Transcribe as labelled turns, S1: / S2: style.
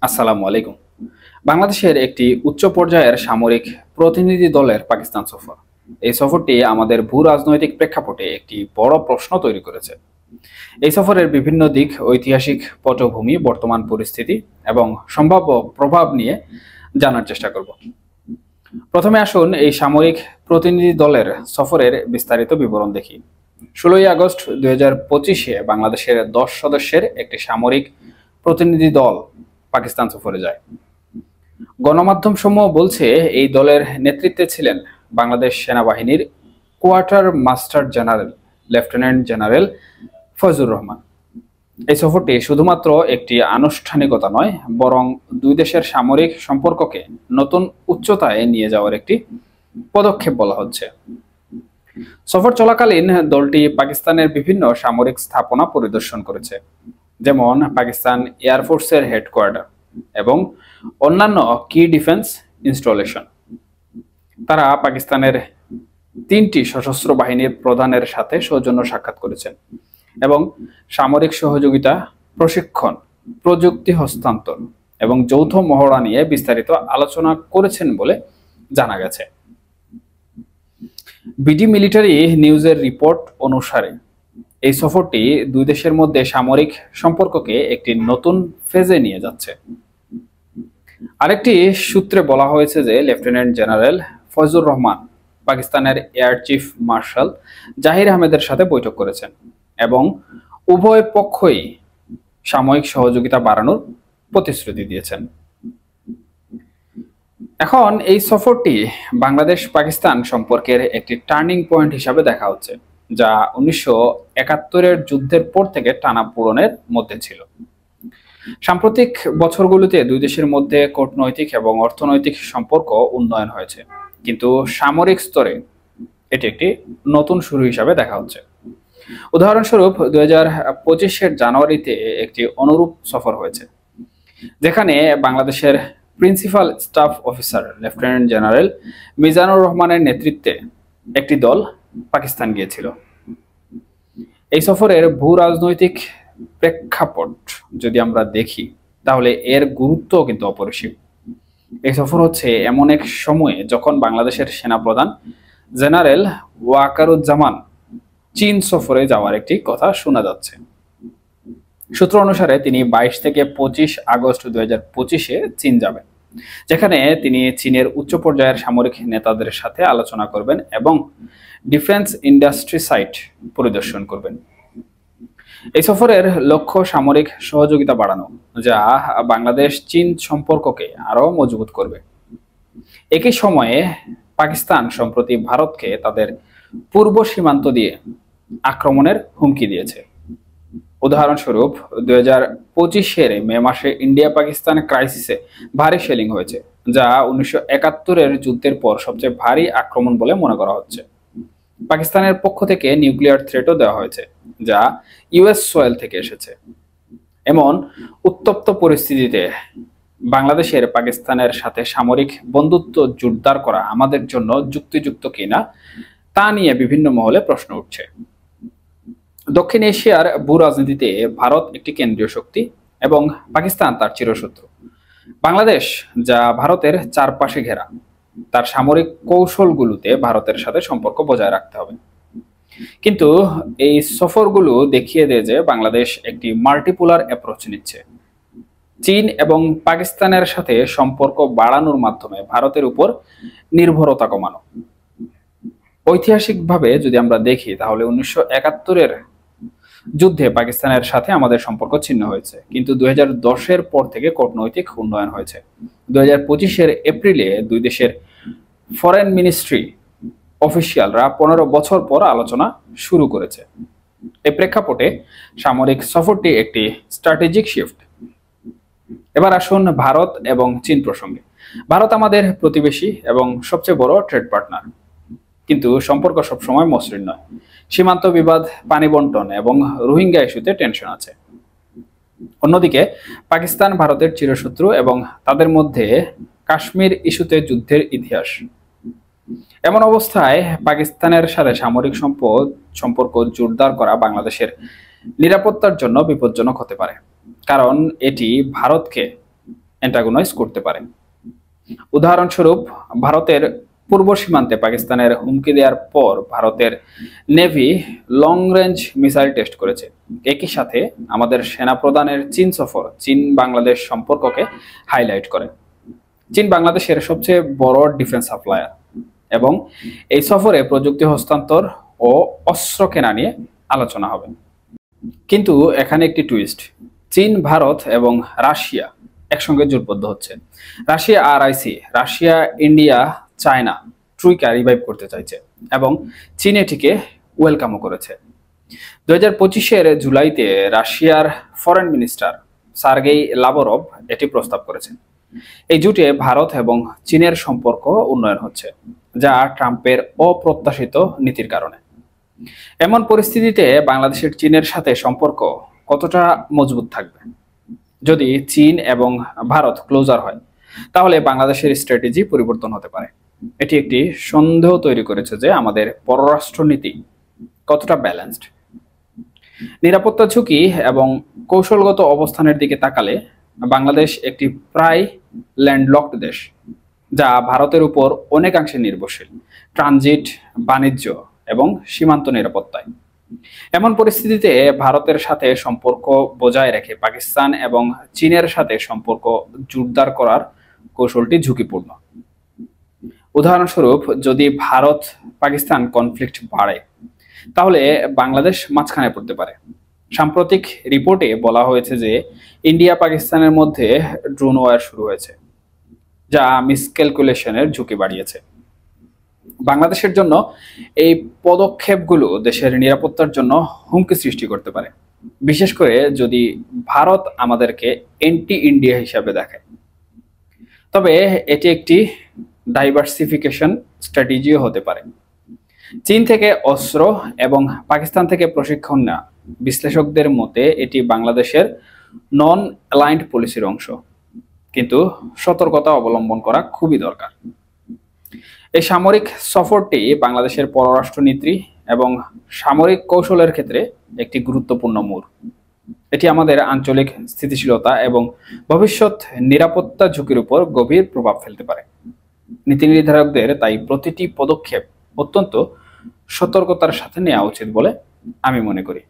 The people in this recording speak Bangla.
S1: আসসালামু আলাইকুম। বাংলাদেশের একটি উচ্চ পর্যায়ের সামরিক প্রতিনিধি দলের পাকিস্তান সফর। এই সফরটি আমাদের ভূ রাজনৈতিক প্রেক্ষাপটে একটি বড় প্রশ্ন তৈরি করেছে। এই সফরের বিভিন্ন দিক, ঐতিহাসিক পটভূমি, বর্তমান পরিস্থিতি এবং সম্ভাব্য প্রভাব নিয়ে জানার চেষ্টা করব। প্রথমে আসুন এই সামরিক প্রতিনিধি দলের সফরের বিস্তারিত বিবরণ দেখি। 16ই আগস্ট 2025-এ বাংলাদেশের 10 সদস্যের একটি সামরিক প্রতিনিধি দল পাকিস্তান সফরে যায়। গণমাধ্যম সমূহ বলছে এই দলের নেতৃত্বে ছিলেন বাংলাদেশ সেনাবাহিনীর quarter master general lieutenant general Fazlur Rahman. এই সফরটি শুধুমাত্র একটি আনুষ্ঠানিকতা নয়, বরং দুই দেশের সামরিক সম্পর্ককে নতুন উচ্চতায় নিয়ে যাওয়ার একটি পদক্ষেপ বলা হচ্ছে। সফর চলাকালীন দলটি পাকিস্তানের বিভিন্ন সামরিক স্থাপনা পরিদর্শন করেছে, যেমন পাকিস্তান এয়ারফোর্সের হেডকোয়ার্টার এবং অন্যান্য কি ডিফেন্স ইনস্টলেশন। তারা পাকিস্তানের 3টি সশস্ত্র বাহিনীর প্রধানের সাথে সৌজন্য সাক্ষাৎ করেছেন এবং সামরিক সহযোগিতা, প্রশিক্ষণ, প্রযুক্তি হস্তান্তর এবং যৌথ মহড়া নিয়ে বিস্তারিত আলোচনা করেছেন বলে জানা গেছে। বিডি মিলিটারি নিউজের রিপোর্ট অনুসারে এই সফরটি দুই দেশের মধ্যে সামরিক সম্পর্ককে একটি নতুন ফেজে নিয়ে যাচ্ছে। আরেকটি সূত্রে বলা হয়েছে যে লেফটেন্যান্ট জেনারেল ফজলুর রহমান পাকিস্তানের এয়ার চিফ মার্শাল জাহির আহমেদের সাথে বৈঠক করেছেন এবং উভয় পক্ষই সাময়িক সহযোগিতা বাড়ানোর প্রতিশ্রুতি দিয়েছেন। এখন এই সফরটি বাংলাদেশ পাকিস্তান সম্পর্কের একটি টার্নিং পয়েন্ট হিসাবে দেখা হচ্ছে, যা 1971-এর যুদ্ধের পর থেকে টানাপোড়েনের মধ্যে ছিল। সাম্প্রতিক বছরগুলোতে দুই দেশের মধ্যে কূটনৈতিক এবং অর্থনৈতিক সম্পর্ক উন্নয়ন হয়েছে, কিন্তু সামরিক স্তরে এটি একটি নতুন শুরু হিসাবে দেখা হচ্ছে। উদাহরণস্বরূপ 2025-এর জানুয়ারিতে একটি অনুরূপ সফর হয়েছে, যেখানে বাংলাদেশের principal staff officer lieutenant general Mizanur রহমানের নেতৃত্বে একটি দল পাকিস্তান গিয়েছিল। এই সফরের ভূ রাজনৈতিক প্রেক্ষাপট যদি আমরা দেখি, তাহলে এর গুরুত্ব কিন্তু অপরিসীম। এই সফর হচ্ছে এমন এক সময়ে যখন বাংলাদেশের সেনাপ্রধান জেনারেল ওয়াকারুজ্জামান চীন সফরে যাওয়ার একটি কথা শোনা যাচ্ছে। সূত্র অনুসারে তিনি 22 থেকে 25 আগস্ট 2025-এ চীন যাবেন, যেখানে তিনি চীনের উচ্চ পর্যায়ের সামরিক নেতাদের সাথে আলোচনা করবেন এবং ডিফেন্স ইন্ডাস্ট্রি সাইট পরিদর্শন করবেন। এই সফরের লক্ষ্য সামরিক সহযোগিতা বাড়ানো, যা বাংলাদেশ চীন সম্পর্ককে আরও মজবুত করবে। একই সময়ে পাকিস্তান সম্প্রতি ভারতকে তাদের পূর্ব সীমান্ত দিয়ে আক্রমণের হুমকি দিয়েছে। উদাহরণস্বরূপ 2025-এর মে মাসে ইন্ডিয়া পাকিস্তান ক্রাইসিসে ভারী শেলিং হয়েছে, যা 1971-এর যুদ্ধের পর সবচেয়ে ভারী আক্রমণ বলে মনে করা হচ্ছে। পাকিস্তানের পক্ষ থেকে নিউক্লিয়ার থ্রেটও দেওয়া হয়েছে, যা ইউএস সয়েল থেকে এসেছে। এমন উত্তপ্ত পরিস্থিতিতে বাংলাদেশের পাকিস্তানের সাথে সামরিক বন্ধুত্ব জোরদার করা আমাদের জন্য যুক্তিযুক্ত কিনা তা নিয়ে বিভিন্ন মহলে প্রশ্ন উঠছে। দক্ষিণ এশিয়ার ভূ রাজনীতিতে ভারত একটি কেন্দ্রীয় শক্তি এবং পাকিস্তান তার চিরশত্রু। বাংলাদেশ, যা ভারতের চারপাশে ঘেরা, তার সামরিক কৌশলগুলোতে ভারতের সাথে সম্পর্ক বজায় রাখতে হবে। কিন্তু এই সফরগুলো দেখিয়ে দেয় যে বাংলাদেশ একটি মাল্টিপোলার অ্যাপ্রোচ নিচ্ছে। চীন এবং পাকিস্তানের সাথে সম্পর্ক বাড়ানোর মাধ্যমে ভারতের উপর নির্ভরতা কমানো। ঐতিহাসিকভাবে যদি আমরা দেখি, তাহলে 1971-এর যুদ্ধে পাকিস্তানের সাথে আমাদের সম্পর্ক ছিন্ন হয়েছে, কিন্তু 2010-এর পর থেকে কূটনৈতিক উন্নয়ন হয়েছে। 2025-এর এপ্রিলে দুই দেশের ফরেন মিনিস্ট্রি অফিসিয়ালরা 15 বছর পর আলোচনা শুরু করেছে। এই প্রেক্ষাপটে সামরিক সফরটি একটি স্ট্র্যাটেজিক শিফট। এবার আসুন ভারত এবং চীন প্রসঙ্গে। ভারত আমাদের প্রতিবেশী এবং সবচেয়ে বড় ট্রেড পার্টনার, কিন্তু সম্পর্ক সবসময় মসৃণ নয়। সীমান্ত বিবাদ, পানি বন্টন এবং রোহিঙ্গা ইস্যুতে টেনশন আছে। অন্যদিকে পাকিস্তান ভারতের চিরশত্রু এবং তাদের মধ্যে কাশ্মীর ইস্যুতে যুদ্ধের ইতিহাস। এমন অবস্থায় পাকিস্তানের সাথে সামরিক সম্পর্ক জোরদার করা বাংলাদেশের নিরাপত্তার জন্য বিপজ্জনক হতে পারে, কারণ এটি ভারতকে অ্যান্টাগোনাইজ করতে পারে। উদাহরণস্বরূপ, ভারতের পূর্ব সীমান্তে পাকিস্তানের হুমকি দেওয়ার পর ভারতের navy long range missile test করেছে। একই সাথে আমাদের সেনা প্রধানের চীন সফর চীন বাংলাদেশ সম্পর্ককে হাইলাইট করে। চীন বাংলাদেশের সবচেয়ে বড় ডিফেন্স সাপ্লায়ার এবং এই সফরে প্রযুক্তি হস্তান্তর ও অস্ত্র কেনা নিয়ে আলোচনা হবে। কিন্তু এখানে একটি টুইস্ট, চীন, ভারত এবং রাশিয়া একসঙ্গে জোটবদ্ধ হচ্ছে। Russia RIC, Russia, India, China troika revive করতে চাইছে এবং চীন এটিকে ওয়েলকামও করেছে। 2025-এর জুলাইতে রাশিয়ার ফরেন মিনিস্টার সার্গেই লাভরভ এটি প্রস্তাব করেছেন। এই জোটে ভারত এবং চীনের সম্পর্ক উন্নয়ন হচ্ছে, যা ট্রাম্পের অপ্রত্যাশিত নীতির কারণে। এমন পরিস্থিতিতে বাংলাদেশের চীনের সাথে সম্পর্ক কতটা মজবুত থাকবে? যদি চীন এবং ভারত ক্লোজার হয়, তাহলে বাংলাদেশের স্ট্র্যাটেজি পরিবর্তন হতে পারে। এটি একটি সন্দেহ তৈরি করেছে যে আমাদের পররাষ্ট্রনীতি কতটা ব্যালেন্সড। নিরাপত্তা ঝুঁকি এবং কৌশলগত অবস্থানের দিকে তাকালে বাংলাদেশ একটি প্রায় ল্যান্ডলকড দেশ, যা ভারতের উপর অনেকাংশে নির্ভরশীল ট্রানজিট, বাণিজ্য এবং সীমান্ত নিরাপত্তায়। এমন পরিস্থিতিতে ভারতের সাথে সম্পর্ক বজায় রেখে পাকিস্তান এবং চীনের সাথে সম্পর্ক জোরদার করার কৌশলটি ঝুঁকিপূর্ণ। উদাহরণস্বরূপ, যদি ভারত পাকিস্তান কনফ্লিক্ট বাড়ে, তাহলে বাংলাদেশ মাঝখানে পড়তে পারে। সাম্প্রতিক রিপোর্টে বলা হয়েছে যে ইন্ডিয়া পাকিস্তানের মধ্যে ড্রোন ওয়ার শুরু হয়েছে, যা মিসক্যালকুলেশনের ঝুঁকি বাড়িয়েছে। বাংলাদেশের জন্য এই পদক্ষেপগুলো দেশের নিরাপত্তার জন্য হুমকি সৃষ্টি করতে পারে, বিশেষ করে যদি ভারত আমাদেরকে অ্যান্টি ইন্ডিয়া হিসাবে দেখে। তবে এটি একটি ডাইভার্সিফিকেশন স্ট্র্যাটেজিও হতে পারে। চীন থেকে অস্ত্র এবং পাকিস্তান থেকে প্রশিক্ষণ নেওয়া, বিশ্লেষকদের মতে এটি বাংলাদেশের নন অ্যালাইন্ড পলিসির অংশ, কিন্তু সতর্কতা অবলম্বন করা খুবই দরকার। এই সামরিক সফরটি বাংলাদেশের পররাষ্ট্রনীতি এবং সামরিক কৌশলের ক্ষেত্রে একটি গুরুত্বপূর্ণ মোড়। এটি আমাদের আঞ্চলিক স্থিতিশীলতা এবং ভবিষ্যৎ নিরাপত্তা ঝুঁকির উপর গভীর প্রভাব ফেলতে পারে। নীতি নির্ধারকদের তাই প্রতিটি পদক্ষেপ অত্যন্ত সতর্কতার সাথে নেওয়া উচিত বলে আমি মনে করি।